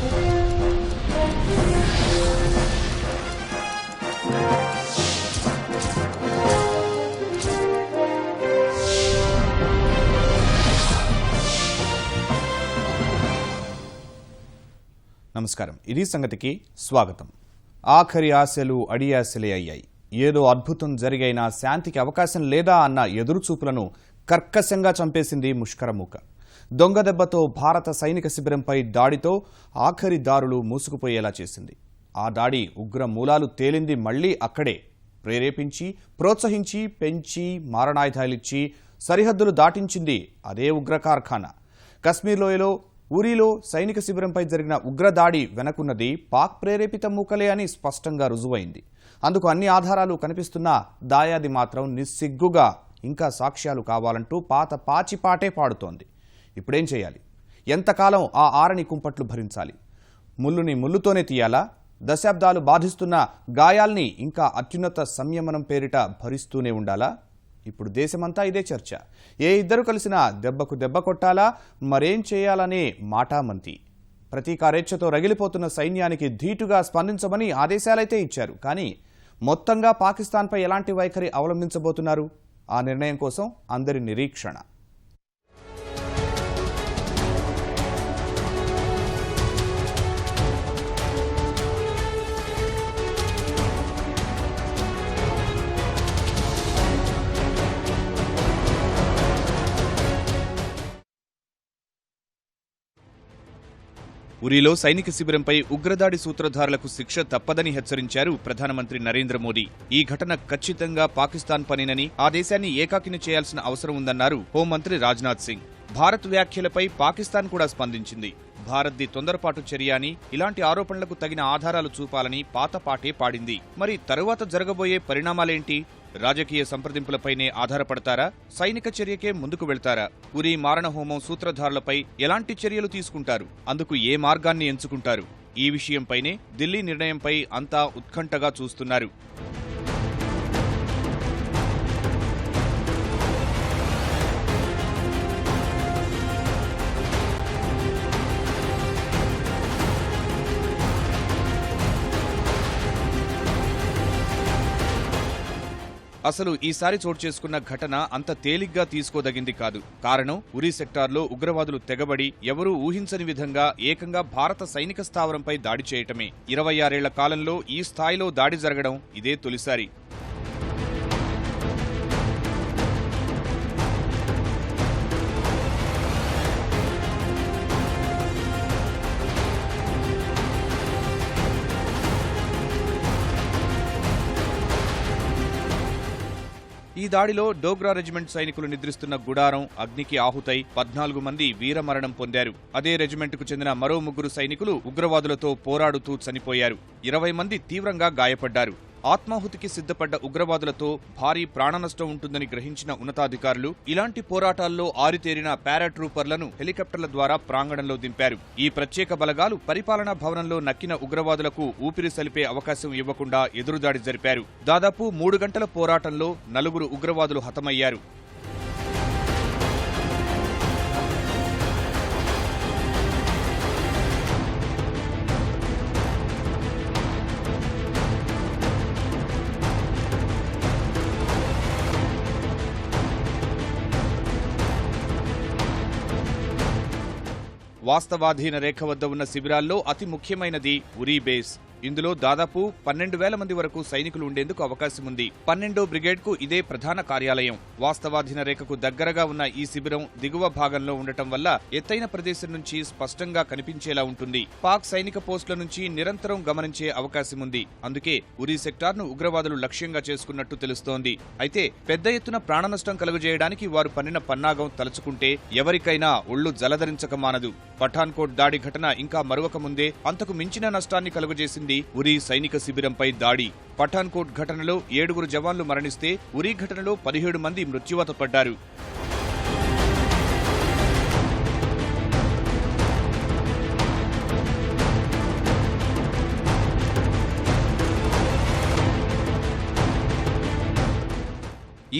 నమస్కారం. ఇది సంగతికి స్వాగతం. ఆఖరి ఆశలు అడియాశలే అయ్యాయి. ఏదో అద్భుతం జరిగైనా శాంతికి అవకాశం లేదా అన్న ఎదురుచూపులను కర్కశంగా చంపేసింది ముష్కరమూక. దొంగ దెబ్బతో భారత సైనిక శిబిరంపై దాడితో ఆఖరి దారులు మూసుకుపోయేలా చేసింది. ఆ దాడి ఉగ్ర మూలాలు తేలింది మళ్లీ అక్కడే. ప్రేరేపించి, ప్రోత్సహించి, పెంచి, మారణాయుధాలిచ్చి సరిహద్దులు దాటించింది అదే ఉగ్ర కార్ఖానా. కశ్మీర్ లోయలో ఉరీలో సైనిక శిబిరంపై జరిగిన ఉగ్రదాడి వెనకున్నది పాక్ ప్రేరేపిత మూకలే అని స్పష్టంగా రుజువైంది. అందుకు అన్ని ఆధారాలు కనిపిస్తున్నా దాయాది మాత్రం నిస్సిగ్గుగా ఇంకా సాక్ష్యాలు కావాలంటూ పాత పాచిపాటే పాడుతోంది. ఇప్పుడేం చేయాలి? ఎంతకాలం ఆ ఆరని కుంపట్లు భరించాలి? ముల్లుని ముల్లుతోనే తీయాలా? దశాబ్దాలు బాధిస్తున్న గాయాల్ని ఇంకా అత్యున్నత సంయమనం పేరిట భరిస్తూనే ఉండాలా? ఇప్పుడు దేశమంతా ఇదే చర్చ. ఏ ఇద్దరు కలిసినా దెబ్బకు దెబ్బ కొట్టాలా, మరేం చేయాలనే మాటామంతి. ప్రతీకారేచ్ఛతో రగిలిపోతున్న సైన్యానికి ధీటుగా స్పందించమని ఆదేశాలైతే ఇచ్చారు. కానీ మొత్తంగా పాకిస్తాన్పై ఎలాంటి వైఖరి అవలంబించబోతున్నారు? ఆ నిర్ణయం కోసం అందరి నిరీక్షణ. ఉరీలో సైనిక శిబిరంపై ఉగ్రదాడి సూత్రధారులకు శిక్ష తప్పదని హెచ్చరించారు ప్రధానమంత్రి నరేంద్ర మోదీ. ఈ ఘటన ఖచ్చితంగా పాకిస్తాన్ పనేనని, ఆ దేశాన్ని ఏకాకిని చేయాల్సిన అవసరం ఉందన్నారు హోంమంత్రి రాజ్నాథ్ సింగ్. భారత్ వ్యాఖ్యలపై పాకిస్తాన్ కూడా స్పందించింది. భారత్ది తొందరపాటు చర్య అని, ఇలాంటి ఆరోపణలకు తగిన ఆధారాలు చూపాలని పాతపాటే పాడింది. మరి తరువాత జరగబోయే పరిణామాలేంటి? రాజకీయ సంప్రదింపులపైనే ఆధారపడతారా? సైనిక చర్యకే ముందుకు వెళ్తారా? ఉరీ మారణహోమం సూత్రధారులపై ఎలాంటి చర్యలు తీసుకుంటారు? అందుకు ఏ మార్గాన్ని ఎంచుకుంటారు? ఈ విషయంపైనే ఢిల్లీ నిర్ణయంపై అంతా ఉత్కంఠగా చూస్తున్నారు. అసలు ఈసారి చోటు చేసుకున్న ఘటన అంత తేలిగ్గా తీసుకోదగింది కాదు. కారణం, ఉరీ సెక్టార్లో ఉగ్రవాదులు తెగబడి ఎవరూ ఊహించని విధంగా ఏకంగా భారత సైనిక స్థావరంపై దాడి చేయటమే. 26 ఏళ్ల కాలంలో ఈ స్థాయిలో దాడి జరగడం ఇదే తొలిసారి. ఈ దాడిలో డోగ్రా రెజిమెంట్ సైనికులు నిద్రిస్తున్న గుడారం అగ్నికి ఆహుతై 14 మంది వీరమరణం పొందారు. అదే రెజిమెంట్కు చెందిన మరో 3 సైనికులు ఉగ్రవాదులతో పోరాడుతూ చనిపోయారు. 20 మంది తీవ్రంగా గాయపడ్డారు. ఆత్మాహుతికి సిద్ధపడ్డ ఉగ్రవాదులతో భారీ ప్రాణనష్టం ఉంటుందని గ్రహించిన ఉన్నతాధికారులు ఇలాంటి పోరాటాల్లో ఆరితేరిన పారాట్రూపర్లను హెలికాప్టర్ల ద్వారా ప్రాంగణంలో దింపారు. ఈ ప్రత్యేక బలగాలు పరిపాలనా భవనంలో నక్కిన ఉగ్రవాదులకు ఊపిరి సలిపే అవకాశం ఇవ్వకుండా ఎదురుదాడి జరిపారు. దాదాపు 3 గంటల పోరాటంలో 4 ఉగ్రవాదులు హతమయ్యారు. వాస్తవాధీన రేఖ వద్ద ఉన్న శిబిరాల్లో అతి ముఖ్యమైనది ఉరీ బేస్. ఇందులో దాదాపు 12,000 మంది వరకు సైనికులు ఉండేందుకు అవకాశం ఉంది. 12వ బ్రిగేడ్కు ఇదే ప్రధాన కార్యాలయం. వాస్తవాధీన రేఖకు దగ్గరగా ఉన్న ఈ శిబిరం దిగువ భాగంలో ఉండటం వల్ల ఎత్తైన ప్రదేశం నుంచి స్పష్టంగా కనిపించేలా ఉంటుంది. పాక్ సైనిక పోస్టుల నుంచి నిరంతరం గమనించే అవకాశం ఉంది. అందుకే ఉరీ సెక్టార్ను ఉగ్రవాదులు లక్ష్యంగా చేసుకున్నట్టు తెలుస్తోంది. అయితే పెద్ద ఎత్తున ప్రాణనష్టం కలుగజేయడానికి వారు పన్నిన పన్నాగం తలుచుకుంటే ఎవరికైనా ఒళ్లు జలధరించక మానదు. పఠాన్కోట్ దాడి ఘటన ఇంకా మరొక ముందే అంతకు మించిన నష్టాన్ని కలుగజేసింది ఉరీ సైనిక శిబిరంపై దాడి. పఠాన్కోట్ ఘటనలో 7 జవాన్లు మరణిస్తే ఉరీ ఘటనలో 17 మంది మృత్యువాత పడ్డారు.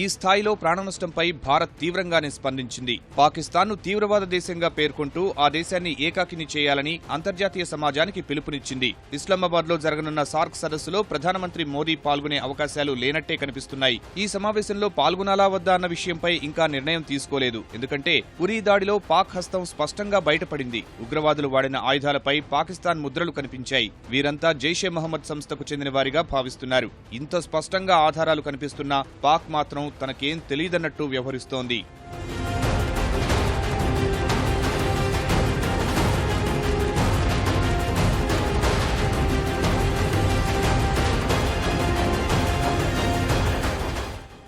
ఈ ఈ స్థాయిలో ప్రాణనష్టంపై భారత్ తీవ్రంగానే స్పందించింది. పాకిస్తాన్ను తీవ్రవాద దేశంగా పేర్కొంటూ ఆ దేశాన్ని ఏకాకిని చేయాలని అంతర్జాతీయ సమాజానికి పిలుపునిచ్చింది. ఇస్లామాబాద్లో జరగనున్న సార్క్ సదస్సులో ప్రధానమంత్రి మోదీ పాల్గొనే అవకాశాలు లేనట్టే కనిపిస్తున్నాయి. ఈ సమావేశంలో పాల్గొనాలా వద్దా అన్న విషయంపై ఇంకా నిర్ణయం తీసుకోలేదు. ఎందుకంటే ఉరీ దాడిలో పాక్ హస్తం స్పష్టంగా బయటపడింది. ఉగ్రవాదులు వాడిన ఆయుధాలపై పాకిస్తాన్ ముద్రలు కనిపించాయి. వీరంతా జైషే మహమ్మద్ సంస్థకు చెందిన వారిగా భావిస్తున్నారు. ఇంత స్పష్టంగా ఆధారాలు కనిపిస్తున్నా పాక్ మాత్రం తనకేం తెలియదన్నట్టు వ్యవహరిస్తోంది.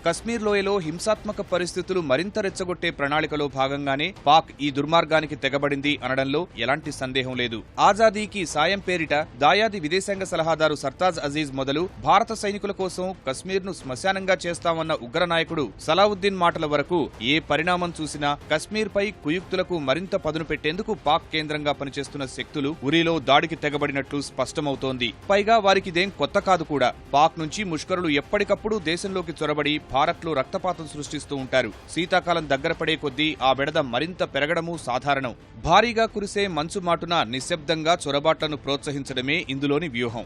కశ్మీర్ లోయలో హింసాత్మక పరిస్థితులు మరింత రెచ్చగొట్టే ప్రణాళికలో భాగంగానే పాక్ ఈ దుర్మార్గానికి తెగబడింది అనడంలో ఎలాంటి సందేహం లేదు. ఆజాదీకి సాయం పేరిట దాయాది విదేశాంగ సలహాదారు సర్తాజ్ అజీజ్ మొదలు భారత సైనికుల కోసం కశ్మీర్ను శ్మశానంగా చేస్తామన్న ఉగ్రనాయకుడు సలావుద్దీన్ మాటల వరకు ఏ పరిణామం చూసినా కశ్మీర్పై కుయుక్తులకు మరింత పదును పెట్టేందుకు పాక్ కేంద్రంగా పనిచేస్తున్న శక్తులు ఉరీలో దాడికి తెగబడినట్లు స్పష్టమవుతోంది. పైగా వారికిదేం కొత్త కాదు కూడా. పాక్ నుంచి ముష్కరులు ఎప్పటికప్పుడు దేశంలోకి చొరబడి భారత్లో రక్తపాతం సృష్టిస్తూ ఉంటారు. శీతాకాలం దగ్గర పడే కొద్దీ ఆ బెడద మరింత పెరగడమూ సాధారణం. భారీగా కురిసే మంచు మాటున నిశ్శబ్దంగా చొరబాట్లను ప్రోత్సహించడమే ఇందులోని వ్యూహం.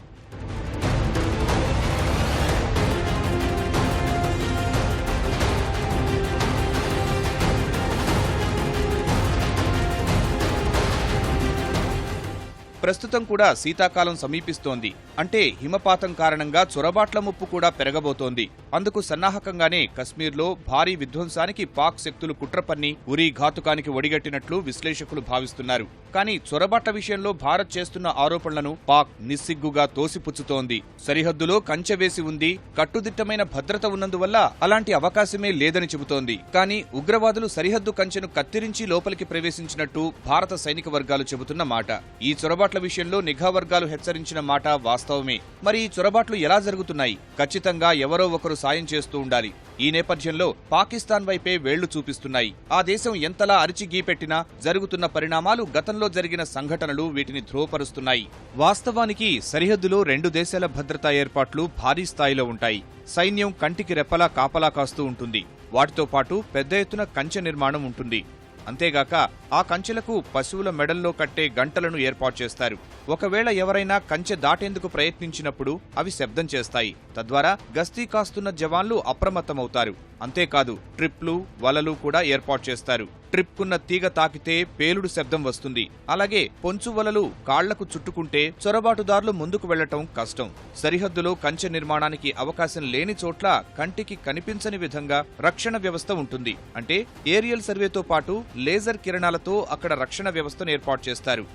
ప్రస్తుతం కూడా శీతాకాలం సమీపిస్తోంది. అంటే హిమపాతం కారణంగా చొరబాట్ల ముప్పు కూడా పెరగబోతోంది. అందుకు సన్నాహకంగానే కశ్మీర్లో భారీ విధ్వంసానికి పాక్ శక్తులు కుట్ర పన్ని ఉరీ ఘాతుకానికి ఒడిగట్టినట్లు విశ్లేషకులు భావిస్తున్నారు. కానీ చొరబాట్ల విషయంలో భారత్ చేస్తున్న ఆరోపణలను పాక్ నిస్సిగ్గుగా తోసిపుచ్చుతోంది. సరిహద్దులో కంచె వేసి ఉంది, కట్టుదిట్టమైన భద్రత ఉన్నందువల్ల అలాంటి అవకాశమే లేదని చెబుతోంది. కానీ ఉగ్రవాదులు సరిహద్దు కంచెను కత్తిరించి లోపలికి ప్రవేశించినట్టు భారత సైనిక వర్గాలు చెబుతున్న మాట. ఈ చొరబాట్ల విషయంలో నిఘా వర్గాలు హెచ్చరించిన మాట వాస్తవమే. మరి ఈ చొరబాట్లు ఎలా జరుగుతున్నాయి? ఖచ్చితంగా ఎవరో ఒకరు సాయం చేస్తూ ఉండాలి. ఈ నేపథ్యంలో పాకిస్తాన్ వైపే వేళ్లు చూపిస్తున్నాయి. ఆ దేశం ఎంతలా అరిచి గీపెట్టినా జరుగుతున్న పరిణామాలు, గతంలో జరిగిన సంఘటనలు వీటిని ధ్రువపరుస్తున్నాయి. వాస్తవానికి సరిహద్దులో రెండు దేశాల భద్రతా ఏర్పాట్లు భారీ స్థాయిలో ఉంటాయి. సైన్యం కంటికి రెప్పలా కాపలా కాస్తూ ఉంటుంది. వాటితో పాటు పెద్ద ఎత్తున కంచె నిర్మాణం ఉంటుంది. అంతేగాక ఆ కంచెలకు పశువుల మెడల్లో కట్టే గంటలను ఏర్పాటు చేస్తారు. ఒకవేళ ఎవరైనా కంచె దాటేందుకు ప్రయత్నించినప్పుడు అవి శబ్దం చేస్తాయి. తద్వారా గస్తీ కాస్తున్న జవాన్లు అప్రమత్తమవుతారు. అంతేకాదు ట్రిప్లు, వలలు కూడా ఏర్పాటు చేస్తారు. ట్రిప్కున్న తీగ తాకితే పేలుడు శబ్దం వస్తుంది. అలాగే పొంచు వలలు కాళ్లకు చుట్టుకుంటే చొరబాటుదారులు ముందుకు వెళ్లటం కష్టం. సరిహద్దులో కంచె నిర్మాణానికి అవకాశం లేని చోట్ల కంటికి కనిపించని విధంగా రక్షణ వ్యవస్థ ఉంటుంది. అంటే ఏరియల్ సర్వేతో పాటు లేజర్ కిరణాలతో అక్కడ రక్షణ వ్యవస్థను ఏర్పాటు చేస్తారు.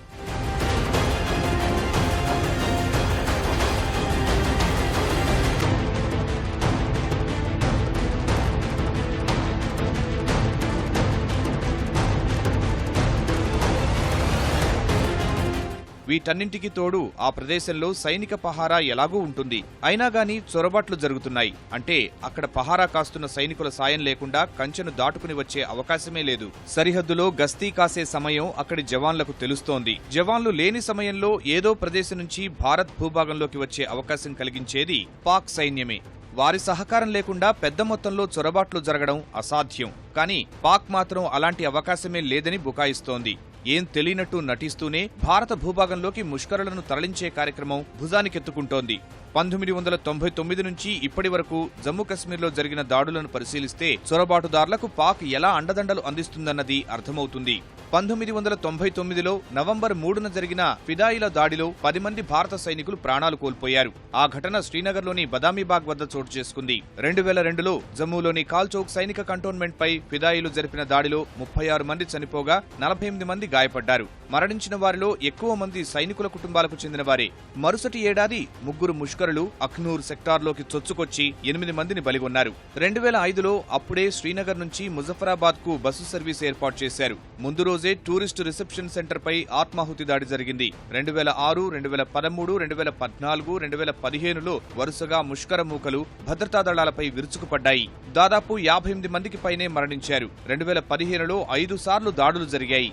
వీటన్నింటికి తోడు ఆ ప్రదేశంలో సైనిక పహారా ఎలాగూ ఉంటుంది. అయినా గానీ చొరబాట్లు జరుగుతున్నాయి. అంటే అక్కడ పహారా కాస్తున్న సైనికుల సాయం లేకుండా కంచెను దాటుకుని వచ్చే అవకాశమే లేదు. సరిహద్దులో గస్తీ కాసే సమయం అక్కడి జవాన్లకు తెలుస్తోంది. జవాన్లు లేని సమయంలో ఏదో ప్రదేశం నుంచి భారత్ భూభాగంలోకి వచ్చే అవకాశం కలిగించేది పాక్ సైన్యమే. వారి సహకారం లేకుండా పెద్ద మొత్తంలో చొరబాట్లు జరగడం అసాధ్యం. కానీ పాక్ మాత్రం అలాంటి అవకాశమే లేదని బుకాయిస్తోంది. ఏం తెలియనట్టు నటిస్తూనే భారత భూభాగంలోకి ముష్కరులను తరలించే కార్యక్రమం భుజానికెత్తుకుంటోంది. 1999 నుంచి ఇప్పటి వరకు జమ్మూ కశ్మీర్లో జరిగిన దాడులను పరిశీలిస్తే చొరబాటుదారులకు పాక్ ఎలా అండదండలు అందిస్తుందన్నది అర్థమవుతుంది. 1999లో నవంబర్ 3న జరిగిన ఫిదాయిల దాడిలో 10 మంది భారత సైనికులు ప్రాణాలు కోల్పోయారు. ఆ ఘటన శ్రీనగర్లోని బదామీబాగ్ వద్ద చోటు చేసుకుంది. 2002లో జమ్మూలోని కాల్చౌక్ సైనిక కంటోన్మెంట్ పై ఫిదాయిలు జరిపిన దాడిలో 36 మంది చనిపోగా 48 మంది గాయపడ్డారు. మరణించిన వారిలో ఎక్కువ మంది సైనికుల కుటుంబాలకు చెందిన వారే. మరుసటి ఏడాది 3 ముష్కరులు అఖ్నూర్ సెక్టార్లోకి చొచ్చుకొచ్చి 8 మందిని బలిగొన్నారు. 2005లో అప్పుడే శ్రీనగర్ నుంచి ముజఫరాబాద్ కు బస్సు సర్వీస్ ఏర్పాటు చేశారు. ముందు రోజే టూరిస్టు రిసెప్షన్ సెంటర్ పై ఆత్మాహుతి దాడి జరిగింది. 2006, 2013, 2014, 2015లో వరుసగా ముష్కర మూకలు భద్రతా దళాలపై విరుచుకుపడ్డాయి. దాదాపు 58 మందికి పైనే మరణించారు. 2015లో 5 సార్లు దాడులు జరిగాయి.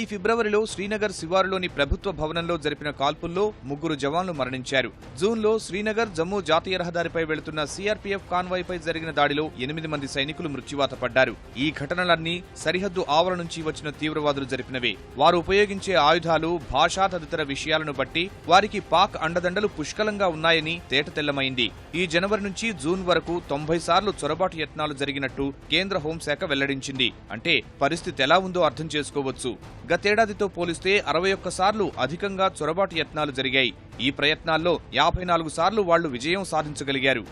ఈ ఫిబ్రవరిలో శ్రీనగర్ శివారులోని ప్రభుత్వ భవనంలో జరిపిన కాల్పుల్లో 3 జవాన్లు మరణించారు. జూన్లో శ్రీనగర్ జమ్మూ జాతీయ రహదారిపై వెళుతున్న సీఆర్పీఎఫ్ కాన్వాయ్పై జరిగిన దాడిలో 8 మంది సైనికులు మృత్యువాత పడ్డారు. ఈ ఘటనలన్నీ సరిహద్దు ఆవరణ నుంచి వచ్చిన తీవ్రవాదులు జరిపినవే. వారు ఉపయోగించే ఆయుధాలు, భాషా తదితర విషయాలను బట్టి వారికి పాక్ అండదండలు పుష్కలంగా ఉన్నాయని తేటతెల్లమైంది. ఈ జనవరి నుంచి జూన్ వరకు 90 సార్లు చొరబాటు యత్నాలు జరిగినట్టు కేంద్ర హోంశాఖ వెల్లడించింది. అంటే పరిస్థితి ఎలా ఉందో అర్థం చేసుకోవచ్చు. గతేడాదితో పోలిస్తే 61 సార్లు అధికంగా చొరబాటు యత్నాలు జరిగాయి. ఈ ప్రయత్నాల్లో 54 సార్లు వాళ్లు విజయం సాధించగలిగారు.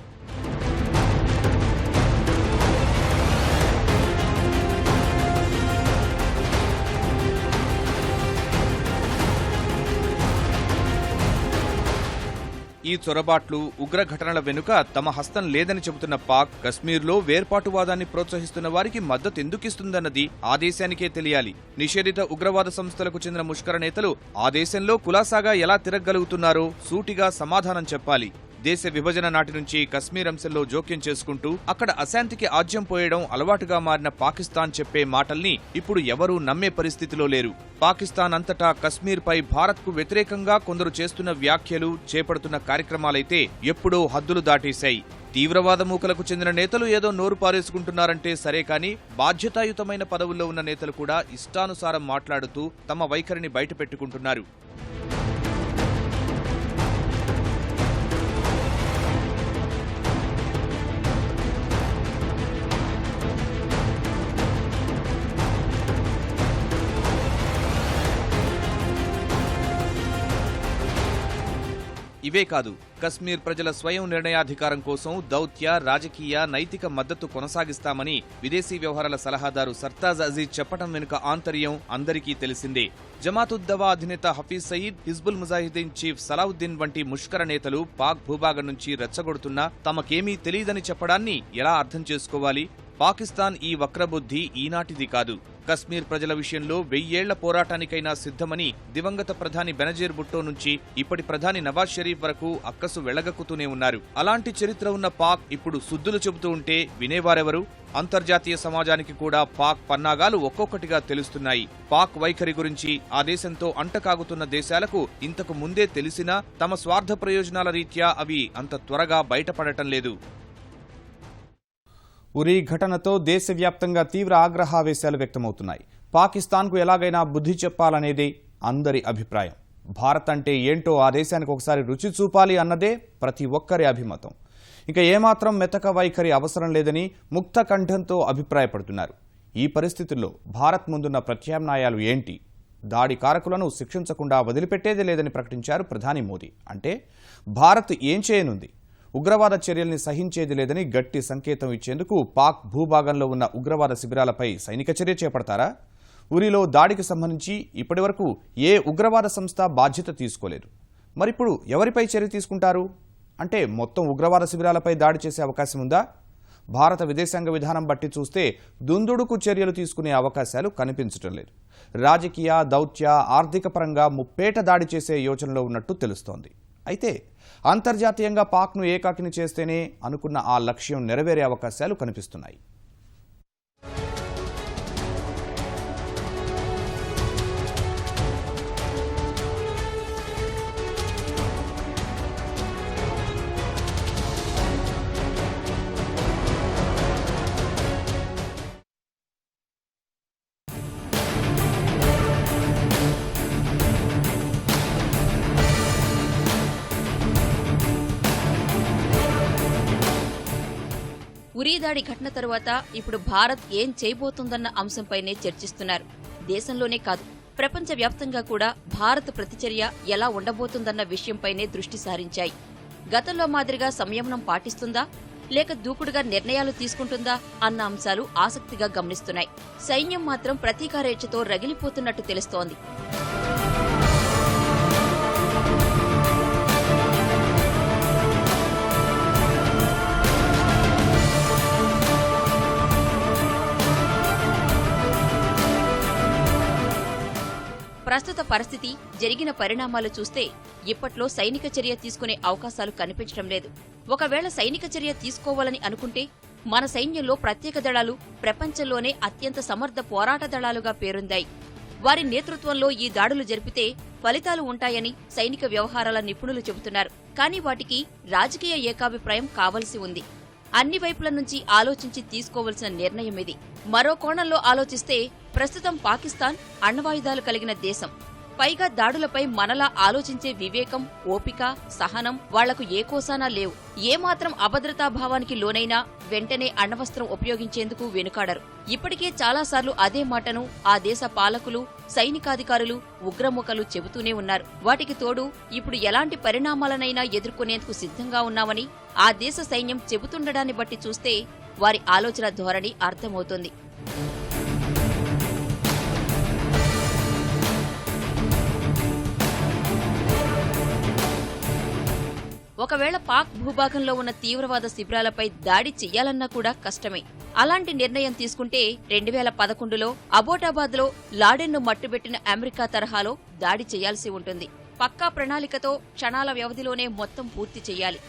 ఈ చొరబాట్లు, ఉగ్ర ఘటనల వెనుక తమ హస్తం లేదని చెబుతున్న పాక్, కశ్మీర్లో వేర్పాటువాదాన్ని ప్రోత్సహిస్తున్న వారికి మద్దతు ఎందుకిస్తుందన్నది ఆ దేశానికే తెలియాలి. నిషేధిత ఉగ్రవాద సంస్థలకు చెందిన ముష్కర నేతలు ఆ దేశంలో కులాసాగా ఎలా తిరగగలుగుతున్నారో సూటిగా సమాధానం చెప్పాలి. దేశ విభజన నాటి నుంచి కశ్మీర్ అంశంలో జోక్యం చేసుకుంటూ అక్కడ అశాంతికి ఆజ్యం పోయడం అలవాటుగా మారిన పాకిస్తాన్ చెప్పే మాటల్ని ఇప్పుడు ఎవరూ నమ్మే పరిస్థితిలో లేరు. పాకిస్తాన్ అంతటా కశ్మీర్పై భారత్కు వ్యతిరేకంగా కొందరు చేస్తున్న వ్యాఖ్యలు, చేపడుతున్న కార్యక్రమాలైతే ఎప్పుడో హద్దులు దాటేశాయి. తీవ్రవాద మూకలకు చెందిన నేతలు ఏదో నోరు పారేసుకుంటున్నారంటే సరే కానీ బాధ్యతాయుతమైన పదవుల్లో ఉన్న నేతలు కూడా ఇష్టానుసారం మాట్లాడుతూ తమ వైఖరిని బయటపెట్టుకుంటున్నారు. ఇవే కాదు, కశ్మీర్ ప్రజల స్వయం నిర్ణయాధికారం కోసం దౌత్య, రాజకీయ, నైతిక మద్దతు కొనసాగిస్తామని విదేశీ వ్యవహారాల సలహాదారు సర్తాజ్ అజీజ్ చెప్పడం వెనుక ఆంతర్యం అందరికీ తెలిసిందే. జమాతుద్దవా అధినేత హఫీజ్ సయీద్, హిజ్బుల్ ముజాహిదీన్ చీఫ్ సలావుద్దీన్ వంటి ముష్కర నేతలు పాక్ భూభాగం నుంచి రెచ్చగొడుతున్నా తమకేమీ తెలీదని చెప్పడాన్ని ఎలా అర్థం చేసుకోవాలి? పాకిస్తాన్ ఈ వక్రబుద్ధి ఈనాటిది కాదు. కశ్మీర్ ప్రజల విషయంలో 1000 ఏళ్ల పోరాటానికైనా సిద్ధమని దివంగత ప్రధాని బెనజీర్ భుట్టో నుంచి ఇప్పటి ప్రధాని నవాజ్ షరీఫ్ వరకు అక్కసు వెళ్లగక్కుతూనే ఉన్నారు. అలాంటి చరిత్ర ఉన్న పాక్ ఇప్పుడు సుద్దులు చెబుతూ ఉంటే వినేవారెవరు? అంతర్జాతీయ సమాజానికి కూడా పాక్ పన్నాగాలు ఒక్కొక్కటిగా తెలుస్తున్నాయి. పాక్ వైఖరి గురించి ఆ దేశంతో అంటకాగుతున్న దేశాలకు ఇంతకు ముందే తెలిసినా తమ స్వార్థ ప్రయోజనాల రీత్యా అవి అంత త్వరగా బయటపడటం లేదు. ఉరీ ఘటనతో దేశవ్యాప్తంగా తీవ్ర ఆగ్రహావేశాలు వ్యక్తమవుతున్నాయి. పాకిస్తాన్కు ఎలాగైనా బుద్ధి చెప్పాలనేదే అందరి అభిప్రాయం. భారత్ అంటే ఏంటో ఆ దేశానికి ఒకసారి రుచి చూపాలి అన్నదే ప్రతి ఒక్కరి అభిమతం. ఇక ఏమాత్రం మెతక వైఖరి అవసరం లేదని ముక్త కంఠంతో అభిప్రాయపడుతున్నారు. ఈ పరిస్థితుల్లో భారత్ ముందున్న ప్రత్యామ్నాయాలు ఏంటి? దాడి కారకులను శిక్షించకుండా వదిలిపెట్టేదే లేదని ప్రకటించారు ప్రధాని మోదీ. అంటే భారత్ ఏం చేయనుంది? ఉగ్రవాద చర్యల్ని సహించేది లేదని గట్టి సంకేతం ఇచ్చేందుకు పాక్ భూభాగంలో ఉన్న ఉగ్రవాద శిబిరాలపై సైనిక చర్య చేపడతారా? ఉరీలో దాడికి సంబంధించి ఇప్పటివరకు ఏ ఉగ్రవాద సంస్థ బాధ్యత తీసుకోలేదు. మరిప్పుడు ఎవరిపై చర్య తీసుకుంటారు? అంటే మొత్తం ఉగ్రవాద శిబిరాలపై దాడి చేసే అవకాశం ఉందా? భారత విదేశాంగ విధానం బట్టి చూస్తే దుందుడుకు చర్యలు తీసుకునే అవకాశాలు కనిపించటం లేదు. రాజకీయ, దౌత్య, ఆర్థిక పరంగా ముప్పేట దాడి చేసే యోచనలో ఉన్నట్టు తెలుస్తోంది. అయితే అంతర్జాతీయంగా పాక్ను ఏకాకిని చేస్తేనే అనుకున్న ఆ లక్ష్యం నెరవేరే అవకాశాలు కనిపిస్తున్నాయి. ఉరీ దాడి ఘటన తరువాత ఇప్పుడు భారత్ ఏం చేయబోతోందన్న అంశంపైనే చర్చిస్తున్నారు. దేశంలోనే కాదు, ప్రపంచవ్యాప్తంగా కూడా భారత్ ప్రతిచర్య ఎలా ఉండబోతుందన్న విషయంపైనే దృష్టి సారించాయి. గతంలో మాదిరిగా సంయమనం పాటిస్తుందా, లేక దూకుడుగా నిర్ణయాలు తీసుకుంటుందా అన్న అంశాలు ఆసక్తిగా గమనిస్తున్నాయి. సైన్యం మాత్రం ప్రతీకారేచ్ఛతో రగిలిపోతున్నట్టు తెలుస్తోంది. ప్రస్తుత పరిస్థితి, జరిగిన పరిణామాలు చూస్తే ఇప్పట్లో సైనిక చర్య తీసుకునే అవకాశాలు కనిపించడం లేదు. ఒకవేళ సైనిక చర్య తీసుకోవాలని అనుకుంటే మన సైన్యంలో ప్రత్యేక దళాలు ప్రపంచంలోనే అత్యంత సమర్థ పోరాట దళాలుగా పేరొందాయి. వారి నేతృత్వంలో ఈ దాడులు జరిపితే ఫలితాలు ఉంటాయని సైనిక వ్యవహారాల నిపుణులు చెబుతున్నారు. కానీ వాటికి రాజకీయ ఏకాభిప్రాయం కావలసి ఉంది. అన్ని వైపుల నుంచి ఆలోచించి తీసుకోవలసిన నిర్ణయం ఇది. మరో కోణంలో ఆలోచిస్తే ప్రస్తుతం పాకిస్తాన్ అణ్వాయుధాలు కలిగిన దేశం. పైగా దాడులపై మనలా ఆలోచించే వివేకం, ఓపిక, సహనం వాళ్లకు ఏ కోసానా లేవు. ఏమాత్రం అభద్రతాభావానికి లోనైనా వెంటనే అణ్వస్త్రం ఉపయోగించేందుకు వెనుకాడరు. ఇప్పటికే చాలాసార్లు అదే మాటను ఆ దేశ పాలకులు, సైనికాధికారులు, ఉగ్రముఖలు చెబుతూనే ఉన్నారు. వాటికి తోడు ఇప్పుడు ఎలాంటి పరిణామాలనైనా ఎదుర్కొనేందుకు సిద్ధంగా ఉన్నామని ఆ దేశ సైన్యం చెబుతుండడాన్ని బట్టి చూస్తే వారి ఆలోచన ధోరణి అర్థమవుతోంది. ఒకవేళ పాక్ భూభాగంలో ఉన్న తీవ్రవాద శిబిరాలపై దాడి చెయ్యాలన్నా కూడా కష్టమే. అలాంటి నిర్ణయం తీసుకుంటే 2011లో అబోటాబాద్లో లాడెన్ను మట్టుబెట్టిన అమెరికా తరహాలో దాడి చేయాల్సి ఉంటుంది. పక్కా ప్రణాళికతో క్షణాల వ్యవధిలోనే మొత్తం పూర్తి చెయ్యాలి.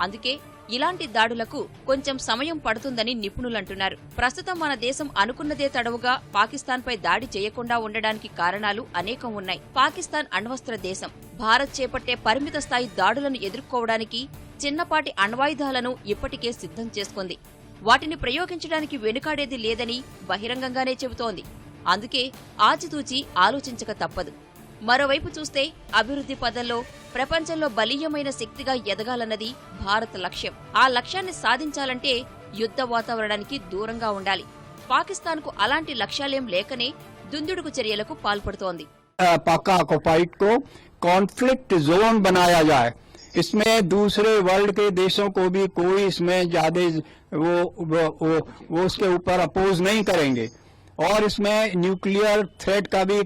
అందుకే ఇలాంటి దాడులకు కొంచెం సమయం పడుతుందని నిపుణులంటున్నారు. ప్రస్తుతం మన దేశం అనుకున్నదే తడవుగా పాకిస్తాన్పై దాడి చేయకుండా ఉండడానికి కారణాలు అనేకం ఉన్నాయి. పాకిస్తాన్ అణ్వస్త్ర దేశం. భారత్ చేపట్టే పరిమిత స్థాయి దాడులను ఎదుర్కోవడానికి చిన్నపాటి అణ్వాయుధాలను ఇప్పటికే సిద్ధం చేసుకుంది. వాటిని ప్రయోగించడానికి వెనుకాడేది లేదని బహిరంగంగానే చెబుతోంది. అందుకే ఆచితూచి ఆలోచించక తప్పదు. మరోవైపు చూస్తే అభివృద్ధి పదంలో ప్రపంచంలో బలీయమైన శక్తిగా ఎదగాలన్నది భారత్ లక్ష్యం. ఆ లక్ష్యాన్ని సాధించాలంటే యుద్ధ వాతావరణానికి దూరంగా ఉండాలి. పాకిస్తాన్కు అలాంటి లక్ష్యాలేం లేకనే దుందుడుకు చర్యలకు పాల్పడుతోంది. पाक ऑक्युपाइड को कॉन्फ्लिक्ट जोन बनाया जाए, इसमें दूसरे वर्ल्ड के देशों को भी कोई इसमें ज्यादा वो उसके ऊपर अपोज नहीं करेंगे और इसमें न्यूक्लियर थ्रेट का भी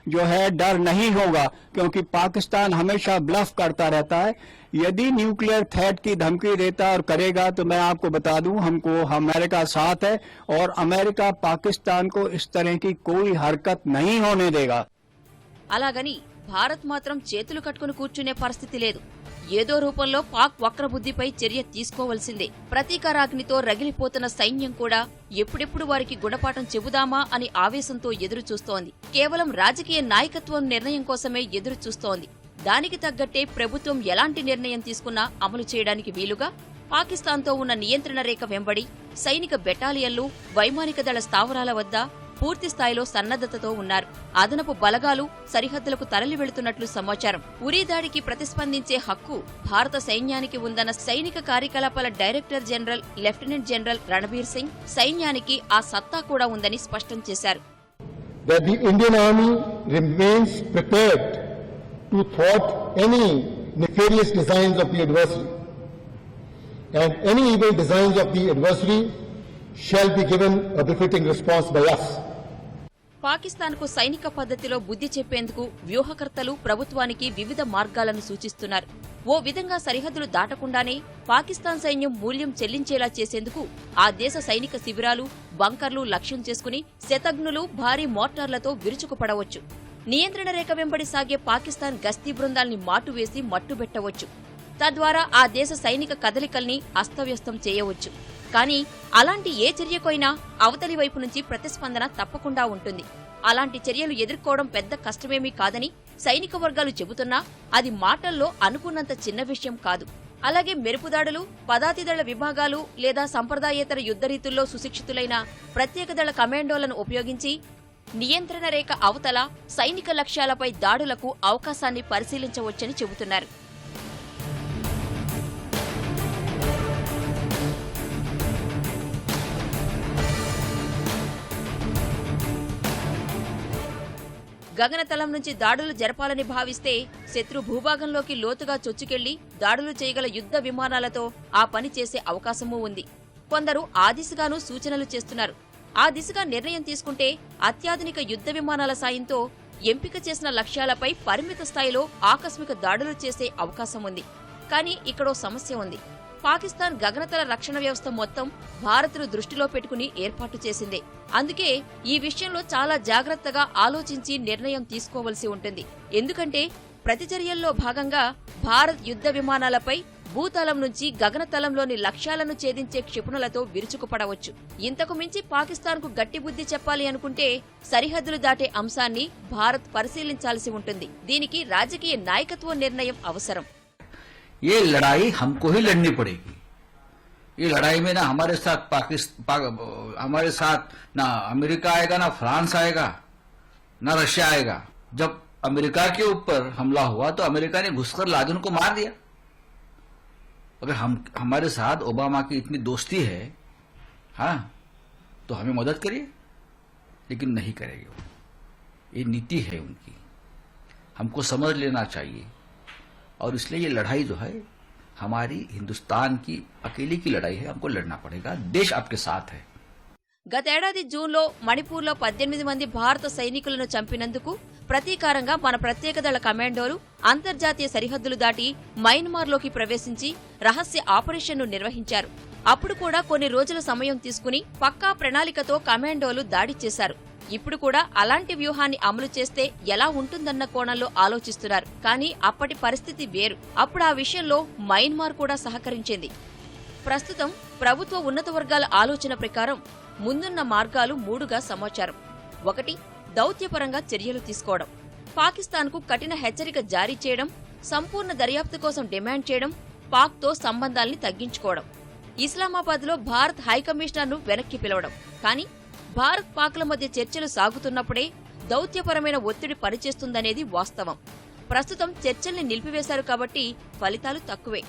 जो है डर नहीं होगा, क्योंकि पाकिस्तान हमेशा ब्लफ करता रहता है. यदि न्यूक्लियर थ्रेट की धमकी देता और करेगा तो मैं आपको बता दूं, हमको अमेरिका साथ है और अमेरिका पाकिस्तान को इस तरह की कोई हरकत नहीं होने देगा. అలాగని భారత్ మాత్రం చేతులు కట్టుకుని కూర్చునే పరిస్థితి లేదు. ఏదో రూపంలో పాక్ వక్రబుద్ధిపై చర్య తీసుకోవలసిందే. ప్రతీకారాగ్నితో రగిలిపోతున్న సైన్యం కూడా ఎప్పుడెప్పుడు వారికి గుణపాఠం చెబుదామా అని ఆవేశంతో ఎదురు చూస్తోంది. కేవలం రాజకీయ నాయకత్వం నిర్ణయం కోసమే ఎదురు చూస్తోంది. దానికి తగ్గట్టే ప్రభుత్వం ఎలాంటి నిర్ణయం తీసుకున్నా అమలు చేయడానికి వీలుగా పాకిస్తాన్తో ఉన్న నియంత్రణ రేఖ వెంబడి సైనిక బెటాలియన్లు, వైమానిక దళ స్థావరాల వద్ద పూర్తి స్థాయిలో సన్నద్దతతో ఉన్నారు. అదనపు బలగాలు సరిహద్దులకు తరలి వెళుతున్నట్లు సమాచారం. ఉరీ దాడికి ప్రతిస్పందించే హక్కు భారత సైన్యానికి ఉందన్న సైనిక కార్యకలాపాల director general lieutenant general Ranbir Singh సైన్యానికి ఆ సత్తా కూడా ఉందని స్పష్టం చేశారు. That the Indian Army remains prepared to thwart any nefarious designs of the adversary, and any evil designs of the adversary shall be given a befitting response by us. పాకిస్తాన్కు సైనిక పద్ధతిలో బుద్ధి చెప్పేందుకు వ్యూహకర్తలు ప్రభుత్వానికి వివిధ మార్గాలను సూచిస్తున్నారు. ఓ విధంగా సరిహద్దులు దాటకుండానే పాకిస్తాన్ సైన్యం మూల్యం చెల్లించేలా చేసేందుకు ఆ దేశ సైనిక శిబిరాలు, బంకర్లు లక్ష్యం చేసుకుని శతఘ్నులు భారీ మోర్టార్లతో విరుచుకుపడవచ్చు. నియంత్రణ రేఖ వెంబడి సాగే పాకిస్తాన్ గస్తీ బృందాల్ని మాటువేసి మట్టుబెట్టవచ్చు. తద్వారా ఆ దేశ సైనిక కదలికల్ని అస్తవ్యస్తం చేయవచ్చు. కానీ అలాంటి ఏ చర్యకైనా అవతలి వైపు నుంచి ప్రతిస్పందన తప్పకుండా ఉంటుంది. అలాంటి చర్యలు ఎదుర్కోవడం పెద్ద కష్టమేమీ కాదని సైనిక వర్గాలు చెబుతున్నా అది మాటల్లో అనుకున్నంత చిన్న విషయం కాదు. అలాగే మెరుపుదాడులు, పదాతిదళ విభాగాలు లేదా సంప్రదాయేతర యుద్ధరీతుల్లో సుశిక్షితులైన ప్రత్యేక దళ కమాండోలను ఉపయోగించి నియంత్రణ రేఖ అవతల సైనిక లక్ష్యాలపై దాడులకు అవకాశాన్ని పరిశీలించవచ్చని చెబుతున్నారు. గగనతలం నుంచి దాడులు జరపాలని భావిస్తే శత్రు భూభాగంలోకి లోతుగా చొచ్చుకెళ్లి దాడులు చేయగల యుద్ధ విమానాలతో ఆ పని చేసే అవకాశమూ ఉంది. కొందరు ఆ దిశగానూ సూచనలు చేస్తున్నారు. ఆ దిశగా నిర్ణయం తీసుకుంటే అత్యాధునిక యుద్ధ విమానాల సాయంతో ఎంపిక చేసిన లక్ష్యాలపై పరిమిత స్థాయిలో ఆకస్మిక దాడులు చేసే అవకాశం ఉంది. కానీ ఇక్కడో సమస్య ఉంది. పాకిస్తాన్ గగనతల రక్షణ వ్యవస్థ మొత్తం భారత్ను దృష్టిలో పెట్టుకుని ఏర్పాటు చేసింది. అందుకే ఈ విషయంలో చాలా జాగ్రత్తగా ఆలోచించి నిర్ణయం తీసుకోవలసి ఉంటుంది. ఎందుకంటే ప్రతిచర్యల్లో భాగంగా భారత్ యుద్ధ విమానాలపై భూతలం నుంచి గగనతలంలోని లక్ష్యాలను ఛేదించే క్షిపణులతో విరుచుకుపడవచ్చు. ఇంతకు మించి పాకిస్తాన్కు గట్టి బుద్ధి చెప్పాలి అనుకుంటే సరిహద్దులు దాటే అంశాన్ని భారత్ పరిశీలించాల్సి ఉంటుంది. దీనికి రాజకీయ నాయకత్వ నిర్ణయం అవసరం. ये लड़ाई हमको ही लड़नी पड़ेगी. ये लड़ाई में ना हमारे साथ ना अमेरिका आएगा, ना फ्रांस आएगा, ना रशिया आएगा. जब अमेरिका के ऊपर हमला हुआ तो अमेरिका ने घुसकर लादेन को मार दिया. अगर हमारे साथ ओबामा की इतनी दोस्ती है, हाँ, तो हमें मदद करिए, लेकिन नहीं करेंगे वो. ये नीति है उनकी, हमको समझ लेना चाहिए. और इसलिए ये लड़ाई जो है हमारी हिंदुस्तान की अकेले की लड़ाई है. हमको लड़ना पड़ेगा. देश आपके साथ है. గతేడాది జూన్లో మణిపూర్లో 18 మంది భారత సైనికులను చంపినందుకు ప్రతీకారంగా మన ప్రత్యేక దళ కమాండోలు అంతర్జాతీయ సరిహద్దులు దాటి మయన్మార్లోకి ప్రవేశించి రహస్య ఆపరేషన్ను నిర్వహించారు. అప్పుడు కూడా కొన్ని రోజుల సమయం తీసుకుని పక్కా ప్రణాళికతో కమాండోలు దాడి చేశారు. ఇప్పుడు కూడా అలాంటి వ్యూహాన్ని అమలు చేస్తే ఎలా ఉంటుందన్న కోణంలో ఆలోచిస్తున్నారు. కానీ అప్పటి పరిస్థితి వేరు. అప్పుడు ఆ విషయంలో మయన్మార్ కూడా సహకరించింది. ప్రస్తుతం ప్రభుత్వ ఉన్నత వర్గాల ఆలోచన ప్రకారం ముందున్న మార్గాలు 3గా సమాచారం. 1. దౌత్యపరంగా చర్యలు తీసుకోవడం, పాకిస్తాన్కు కఠిన హెచ్చరిక జారీ చేయడం, సంపూర్ణ దర్యాప్తు కోసం డిమాండ్ చేయడం, పాక్తో సంబంధాల్ని తగ్గించుకోవడం, ఇస్లామాబాద్లో భారత్ హైకమిషనర్ను వెనక్కి పిలవడం. కానీ భారత్ పాక్ల మధ్య చర్చలు సాగుతున్నప్పుడే దౌత్యపరమైన ఒత్తిడి పనిచేస్తుందనేది వాస్తవం. ప్రస్తుతం చర్చల్ని నిలిపివేశారు కాబట్టి ఫలితాలు తక్కువే.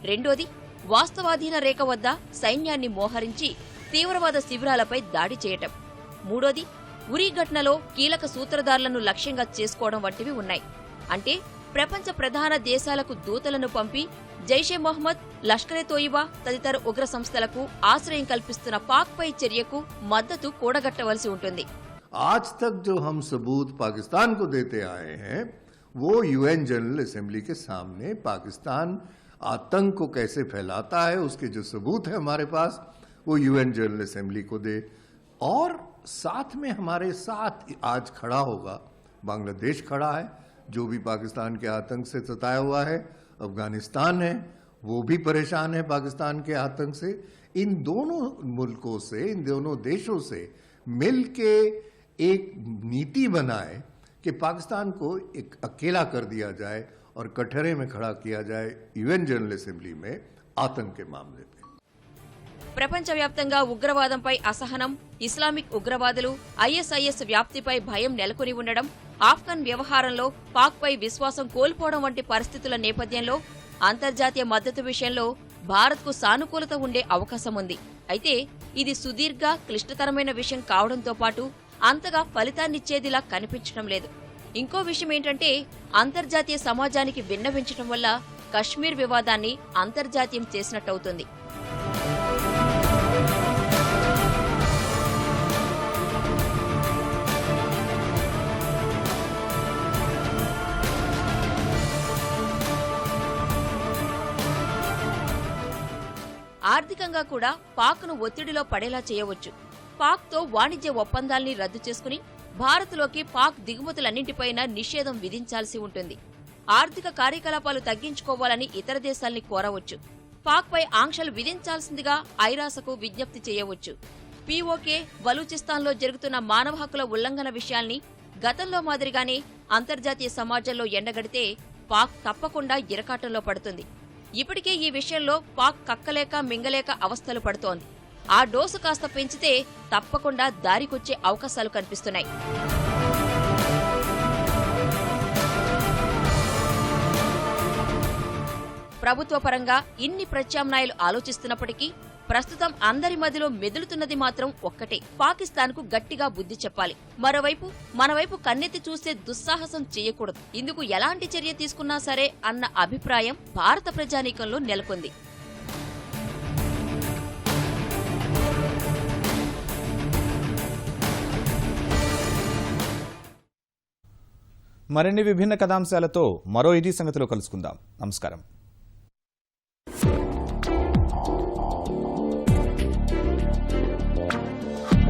2. వాస్తవాధీన రేఖ వద్ద సైన్యాన్ని మోహరించి తీవ్రవాద శిబిరాలపై దాడి చేయటం. 3. ఉరీ ఘటనలో కీలక సూత్రధారులను లక్ష్యంగా చేసుకోవడం వంటివి ఉన్నాయి. అంటే ప్రపంచ ప్రధాన దేశాలకు దూతలను పంపి జైషే మొహమ్మద్, లష్కరే తోయిబా తదితర ఉగ్ర సంస్థలకు ఆశ్రయం కల్పిస్తున్న పాక్ పై చర్యకు మద్దతు కూడగట్టవలసి ఉంటుంది. आज तक जो हम सबूत पाकिस्तान को देते आए हैं वो यूएन जनरल असेंबली के सामने पाकिस्तान आतंक को कैसे फैलाता है उसके जो सबूत है हमारे पास वो यूएन जनरल असेंबली को दे. और साथ में हमारे साथ आज खड़ा होगा बांग्लादेश खड़ा है जो भी पाकिस्तान के आतंक से सताया हुआ है. अफगानिस्तान है वो भी परेशान है पाकिस्तान के आतंक से. इन दोनों मुल्कों से, इन दोनों देशों से मिल के एक नीति बनाए कि पाकिस्तान को एक अकेला कर दिया जाए और कटहरे में खड़ा किया जाए यूएन जनरल असेंबली में आतंक के मामले पे. ప్రపంచవ్యాప్తంగా ఉగ్రవాదంపై అసహనం, ఇస్లామిక్ ఉగ్రవాదులు, ఐఎస్ఐఎస్ వ్యాప్తిపై భయం నెలకొని ఉండడం, ఆఫ్ఘన్ వ్యవహారంలో పాక్పై విశ్వాసం కోల్పోవడం వంటి పరిస్థితుల నేపథ్యంలో అంతర్జాతీయ మద్దతు విషయంలో భారత్కు సానుకూలత ఉండే అవకాశం ఉంది. అయితే ఇది సుదీర్ఘ, క్లిష్టతరమైన విషయం కావడంతో పాటు అంతగా ఫలితాన్నిచ్చేదిలా కనిపించడం లేదు. ఇంకో విషయం ఏంటంటే అంతర్జాతీయ సమాజానికి విన్నవించడం వల్ల కశ్మీర్ వివాదాన్ని అంతర్జాతీయం చేసినట్టవుతుంది. ఆర్థికంగా కూడా పాక్ను ఒత్తిడిలో పడేలా చేయవచ్చు. పాక్తో వాణిజ్య ఒప్పందాల్ని రద్దు చేసుకుని భారత్లోకి పాక్ దిగుమతులన్నింటిపైనా నిషేధం విధించాల్సి ఉంటుంది. ఆర్థిక కార్యకలాపాలు తగ్గించుకోవాలని ఇతర దేశాల్ని కోరవచ్చు. పాక్పై ఆంక్షలు విధించాల్సిందిగా ఐరాసకు విజ్ఞప్తి చేయవచ్చు. పీఓకే బలూచిస్తాన్లో జరుగుతున్న మానవ హక్కుల ఉల్లంఘన విషయాల్ని గతంలో మాదిరిగానే అంతర్జాతీయ సమాజంలో ఎండగడితే పాక్ తప్పకుండా ఇరకాటంలో పడుతుంది. ఇప్పటికే ఈ విషయంలో పాక్ కక్కలేక మింగలేక అవస్థలు పడుతోంది. ఆ డోసు కాస్త పెంచితే తప్పకుండా దారికొచ్చే అవకాశాలు కనిపిస్తున్నాయి. ప్రభుత్వ పరంగా ఇన్ని ప్రత్యామ్నాయాలు ఆలోచిస్తున్నప్పటికీ ప్రస్తుతం అందరి మధ్యలో మెదులుతున్నది మాత్రం ఒక్కటే, పాకిస్తాన్కు గట్టిగా బుద్ధి చెప్పాలి. మరోవైపు మనవైపు కన్నెత్తి చూసే దుస్సాహసం చేయకూడదు. ఇందుకు ఎలాంటి చర్య తీసుకున్నా సరే అన్న అభిప్రాయం భారత ప్రజానీకంలో నెలకొంది. మరిన్ని విభిన్న కథాంశాలతో మరో ఇది సంగతిలో కలుసుకుందాం. నమస్కారం.